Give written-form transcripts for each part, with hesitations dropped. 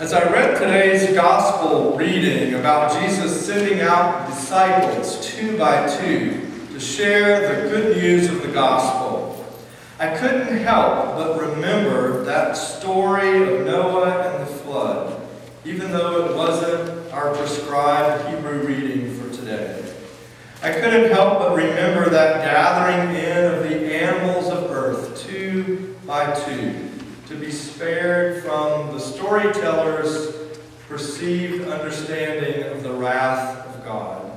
As I read today's gospel reading about Jesus sending out disciples 2 by 2 to share the good news of the gospel, I couldn't help but remember that story of Noah and the flood, even though it wasn't our prescribed Hebrew reading for today. I couldn't help but remember that gathering in of the animals of earth 2 by 2 to be spared from the storyteller's perceived understanding of the wrath of God.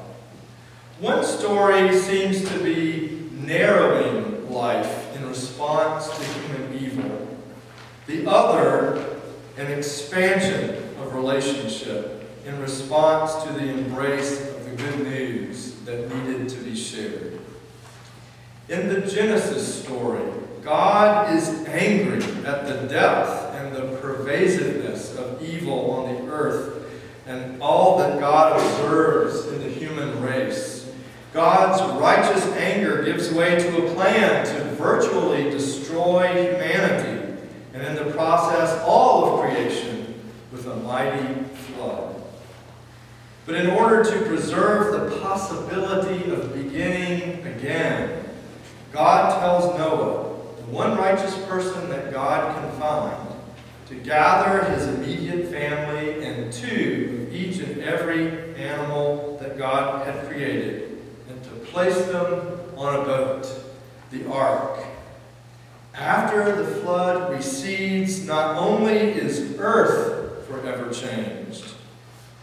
One story seems to be narrowing life in response to human evil. The other, an expansion of relationship in response to the embrace of the good news that needed to be shared. In the Genesis story, God is angry at the depth and the pervasiveness of evil on the earth and all that God observes in the human race. God's righteous anger gives way to a plan to virtually destroy humanity, and in the process all of creation with a mighty flood. But in order to preserve the possibility of beginning again, God tells Noah, the one righteous person that God can find, to gather his immediate family and 2 of each and every animal that God had created, and to place them on a boat, the ark. After the flood recedes, not only is earth forever changed,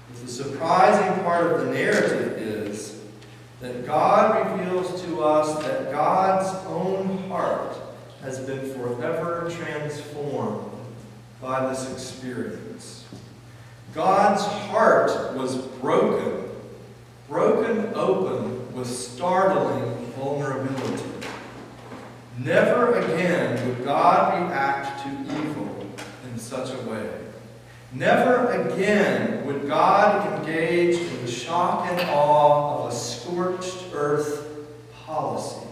but the surprising part of the narrative is that God reveals to us that God's own heart has been forever transformed by this experience. God's heart was broken open with startling vulnerability. Never again would God react to evil in such a way. Never again would God engage in the shock and awe of a scorched earth policy.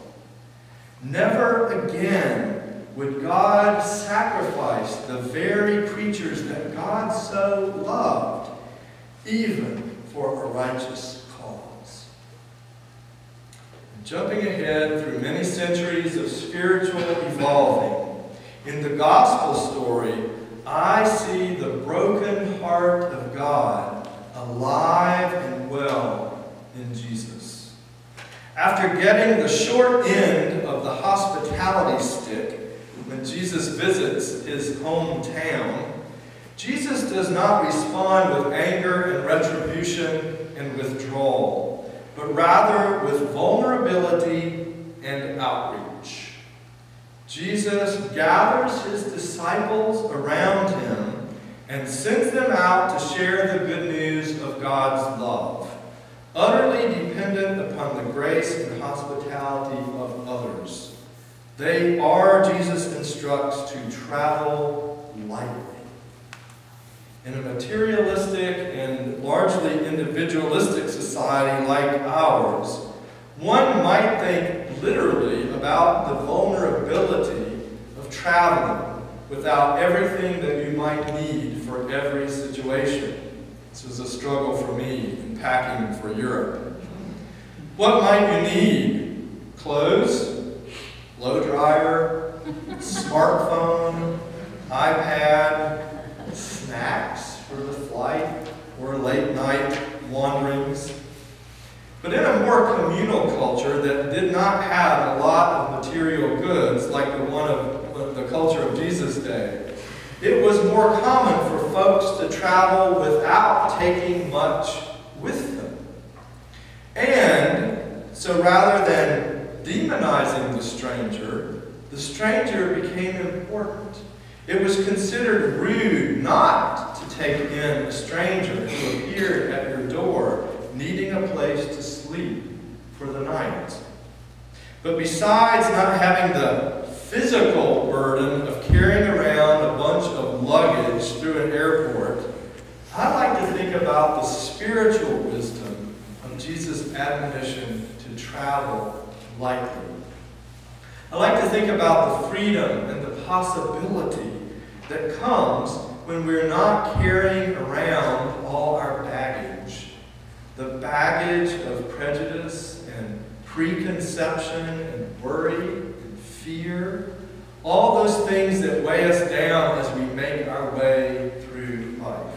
Never again would God sacrifice the very creatures that God so loved, even for a righteous cause. And jumping ahead through many centuries of spiritual evolving, in the gospel story, I see the broken heart of God alive and well in Jesus. After getting the short end of the hospitality stick when Jesus visits his hometown, Jesus does not respond with anger and retribution and withdrawal, but rather with vulnerability and outreach. Jesus gathers his disciples around him and sends them out to share the good news of God's love, utterly dependent upon the grace and hospitality of others. They are, Jesus instructs, to travel lightly. In a materialistic and largely individualistic society like ours, one might think literally about the vulnerability of traveling without everything that you might need for every situation. This was a struggle for me in packing for Europe. What might you need? Clothes, blow dryer, smartphone, iPad, snacks for the flight or late night wanderings. But in a more communal culture that did not have a lot of material goods like the one of the culture of Jesus' day, it was more common for folks to travel without taking much with them. And so rather than demonizing the stranger became important. It was considered rude not to take in a stranger who appeared at your door needing a place to sleep for the night. But besides not having the physical burden of carrying around a bunch of luggage through an airport, I like to think about the spiritual wisdom of Jesus' admonition to travel lightly. I like to think about the freedom and the possibility that comes when we're not carrying around all our baggage, the baggage of prejudice and preconception and worry and fear, all those things that weigh us down as we make our way through life.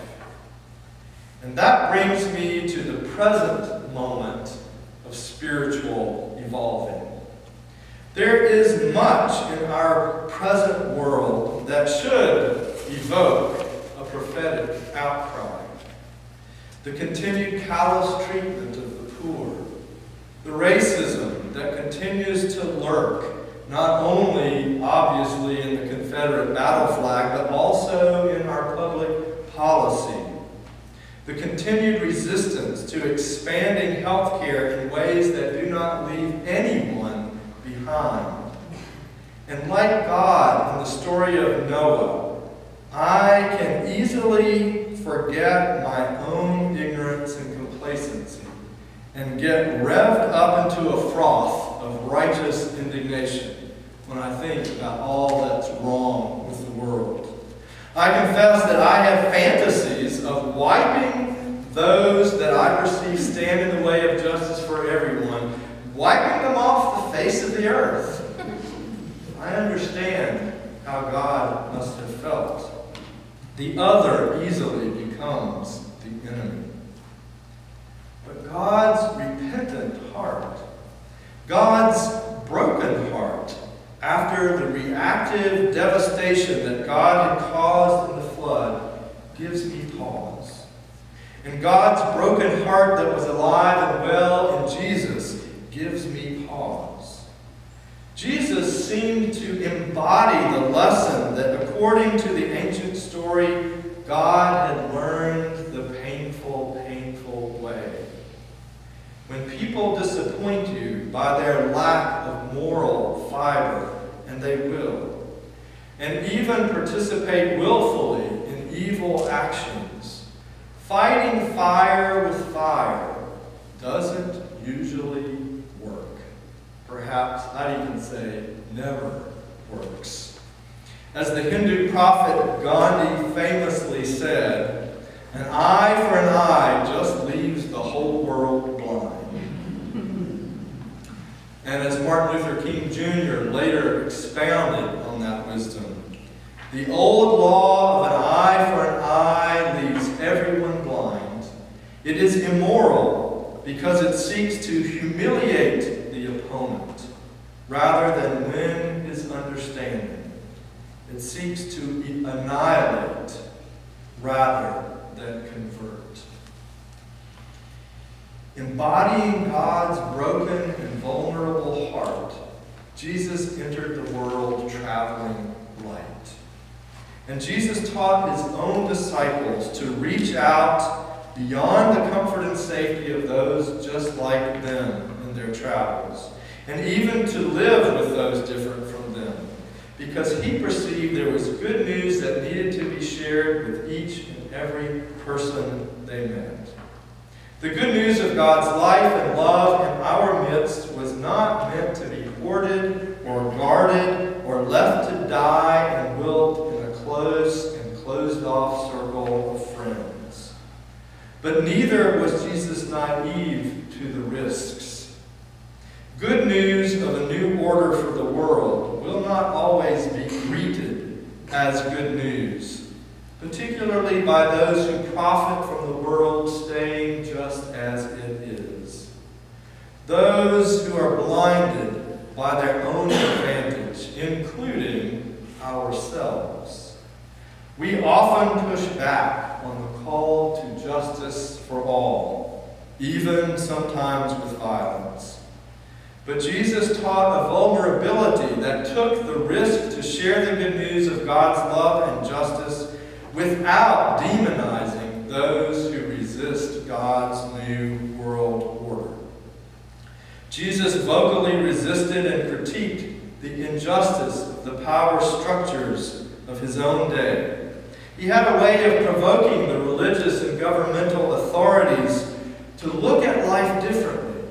And that brings me to the present moment of spiritual evolving. There is much in our present world that should evoke a prophetic outcry. The continued callous treatment of the poor, the racism that continues to lurk, not only obviously in the Confederate battle flag, but also in our public policy. The continued resistance to expanding health care in ways that do not leave anyone behind. And like God in the story of Noah, I can easily forget my own ignorance and complacency and get revved up into a froth of righteous indignation when I think about all that's wrong with the world. I confess that I have fantasies of wiping those that I perceive stand in the way of justice for everyone, wiping them off the face of the earth. I understand how God must have felt. The other easily becomes the enemy. But God's repentant heart, God's broken heart, after the reactive devastation that God had caused in the flood, gives me pause. And God's broken heart that was alive and well in Jesus gives me pause. Jesus seemed to embody the lesson that, according to the ancient story, God had learned the painful, painful way. When people disappoint you by their lack of moral fiber, and they will, and even participate willfully in evil actions, fighting fire with fire doesn't usually work. Perhaps I'd even say never works. As the Hindu prophet Gandhi famously said, an eye for an eye just leaves the whole world blind. And as Martin Luther King Jr. later expounded on that wisdom, the old law of an eye for an eye leaves everyone blind. It is immoral because it seeks to humiliate the opponent rather than win his understanding. It seeks to annihilate rather than convert. Embodying God's broken and vulnerable heart, Jesus entered the world traveling light. And Jesus taught his own disciples to reach out beyond the comfort and safety of those just like them in their travels, and even to live with those different from them, because he perceived there was good news that needed to be shared with each and every person they met. The good news of God's life and love in our midst was not meant to be hoarded or guarded or left to die and wilt in a close and closed-off circle of friends. But neither was Jesus naive to the risks. Good news of a new order for the world will not always be greeted as good news, particularly by those who profit from the world staying just as it is. Those who are blinded by their own advantage, including ourselves. We often push back on the call to justice for all, even sometimes with violence. But Jesus taught a vulnerability that took the risk to share the good news of God's love and justice without demonizing those who resist God's new world order. Jesus vocally resisted and critiqued the injustice of the power structures of his own day. He had a way of provoking the religious and governmental authorities to look at life differently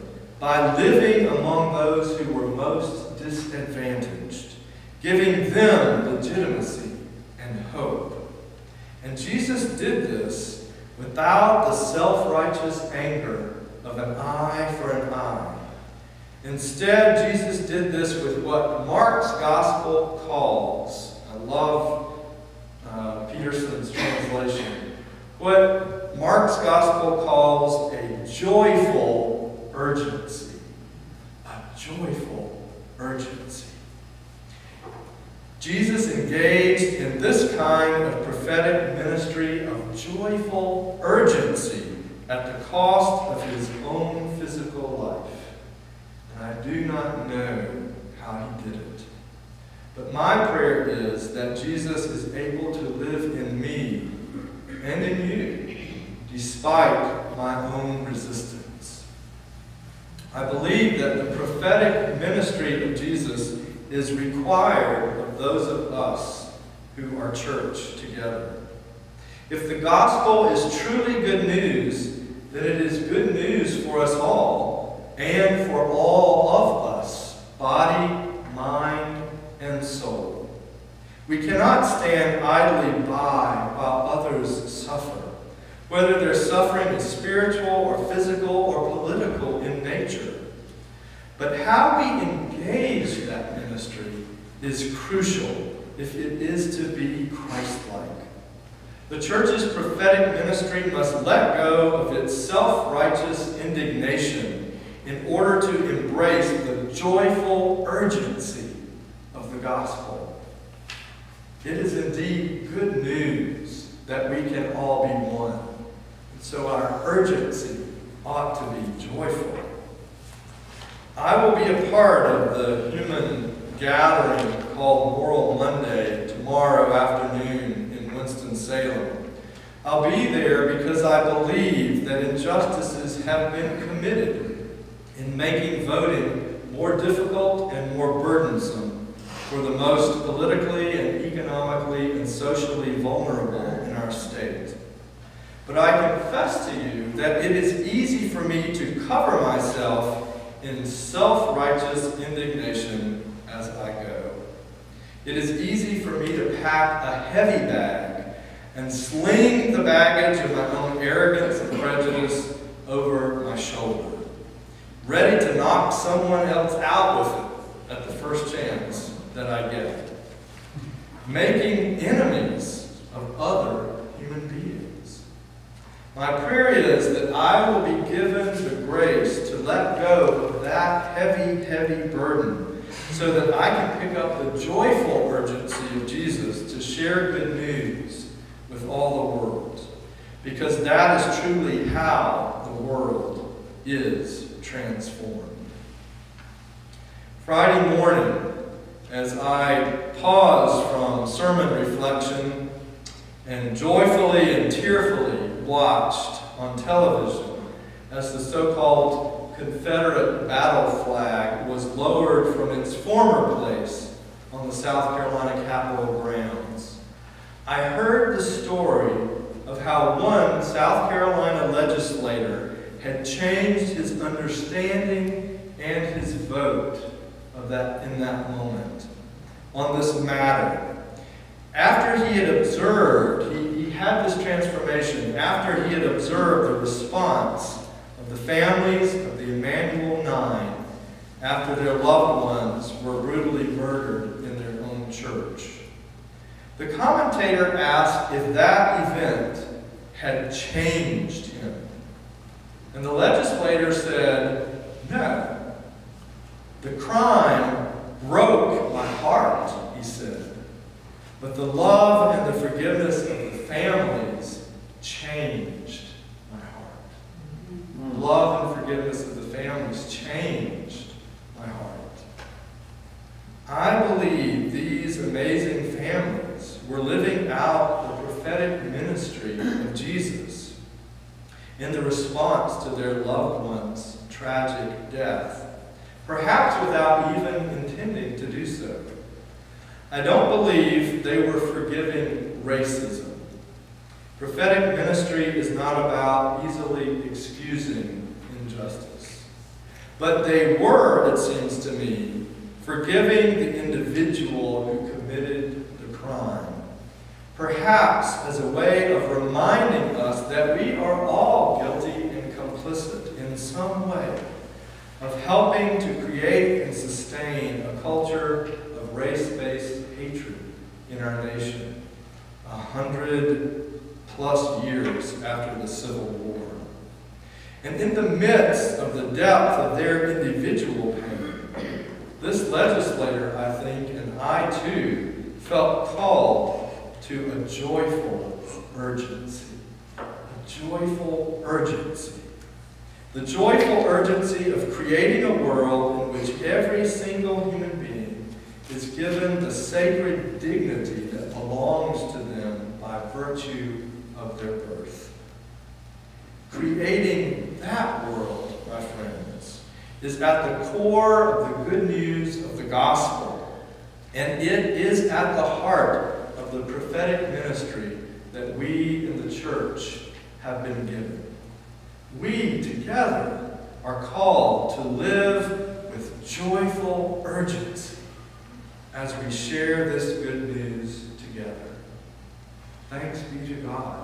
by living among those who were most disadvantaged, giving them legitimacy and hope. And And Jesus did this without the self-righteous anger of an eye for an eye. Instead, Jesus did this with what Mark's gospel calls, I love Peterson's translation, what Mark's gospel calls a joyful urgency. A joyful urgency. Jesus engaged in this kind of prophetic ministry of joyful urgency at the cost of his own physical life. And I do not know how he did it. But my prayer is that Jesus is able to live in me and in you, despite my own resistance. I believe that the prophetic ministry of Jesus is required of those of us who are church together. If the gospel is truly good news, then it is good news for us all and for all of us, body, mind, and soul. We cannot stand idly by while others suffer, whether their suffering is spiritual or physical or political in nature. But how we engage that ministry is crucial if it is to be Christ-like. The church's prophetic ministry must let go of its self-righteous indignation in order to embrace the joyful urgency of the gospel. It is indeed good news that we can all be one. And so our urgency ought to be joyful. I will be a part of the human gathering called Moral Monday tomorrow afternoon in Winston-Salem. I'll be there because I believe that injustices have been committed in making voting more difficult and more burdensome for the most politically and economically and socially vulnerable in our state. But I confess to you that it is easy for me to cover myself in self-righteous indignation as I go. It is easy for me to pack a heavy bag and sling the baggage of my own arrogance and prejudice over my shoulder, ready to knock someone else out with it at the first chance that I get, making enemies of other human beings. My prayer is that I will be given the grace to let go of that heavy, heavy burden so that I can pick up the joyful urgency of Jesus to share good news with all the world. Because that is truly how the world is transformed. Friday morning, as I paused from sermon reflection and joyfully and tearfully watched on television as the so-called Confederate battle flag was lowered from its former place on the South Carolina Capitol grounds, I heard the story of how one South Carolina legislator had changed his understanding and his vote of that in that moment on this matter. After he had observed, he had this transformation, after he had observed the response of the families of the Emmanuel 9 after their loved ones were brutally murdered in their own church. The commentator asked if that event had changed him. And the legislator said, no. The crime broke my heart, he said. But the love and the forgiveness of the families changed my heart. Love and forgiveness of the families changed my heart. I believe these amazing families were living out the prophetic ministry of Jesus in the response to their loved one's tragic death, perhaps without even intending to do so. I don't believe they were forgiving racism. Prophetic ministry is not about easily excusing injustice. But they were, it seems to me, forgiving the individual who committed the crime, perhaps as a way of reminding us that we are all guilty and complicit in some way of helping to create and sustain a culture of race-based hatred in our nation 100+ years after the Civil War. And in the midst of the depth of their individual pain, this legislator, I think, and I too, felt called to a joyful urgency. A joyful urgency. The joyful urgency of creating a world in which every single human being is given the sacred dignity that belongs to them by virtue of their birth. Creating that world, my friends, is at the core of the good news of the gospel, and it is at the heart of the prophetic ministry that we in the church have been given. We together are called to live with joyful urgency as we share this good news together. Thanks be to God.